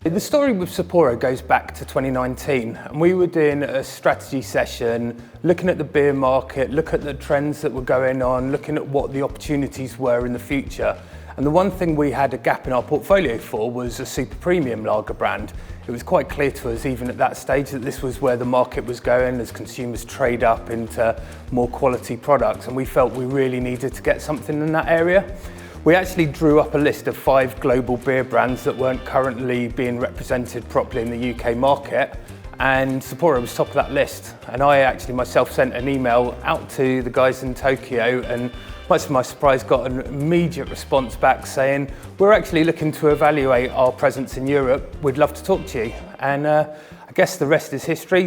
The story with Sapporo goes back to 2019, and we were doing a strategy session looking at the beer market, looking at the trends that were going on, looking at what the opportunities were in the future. And the one thing we had a gap in our portfolio for was a super premium lager brand. It was quite clear to us even at that stage that this was where the market was going as consumers trade up into more quality products, and we felt we really needed to get something in that area. We actually drew up a list of 5 global beer brands that weren't currently being represented properly in the UK market, and Sapporo was top of that list. And I actually myself sent an email out to the guys in Tokyo, and much to my surprise got an immediate response back saying, we're actually looking to evaluate our presence in Europe, we'd love to talk to you. And I guess the rest is history.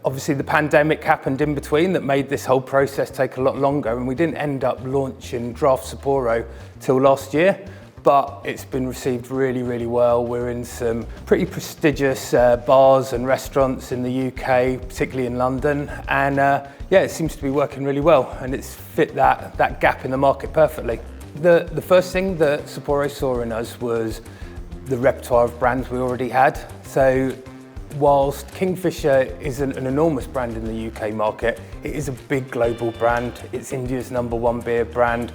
Obviously the pandemic happened in between that made this whole process take a lot longer, and we didn't end up launching Draft Sapporo till last year, but it's been received really, really well. We're in some pretty prestigious bars and restaurants in the UK, particularly in London, and yeah, it seems to be working really well, and it's fit that gap in the market perfectly. The first thing that Sapporo saw in us was the repertoire of brands we already had. So whilst Kingfisher isn't an enormous brand in the UK market, it is a big global brand. It's India's #1 beer brand.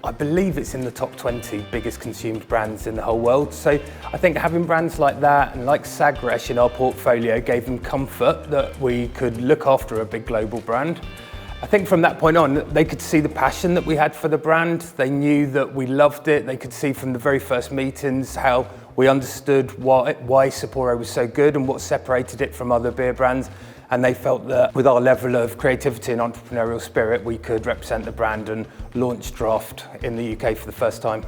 I believe it's in the top 20 biggest consumed brands in the whole world. So I think having brands like that and like Sagresh in our portfolio gave them comfort that we could look after a big global brand. I think from that point on, they could see the passion that we had for the brand. They knew that we loved it. They could see from the very first meetings how we understood why Sapporo was so good and what separated it from other beer brands. And they felt that with our level of creativity and entrepreneurial spirit, we could represent the brand and launch Draft in the UK for the first time.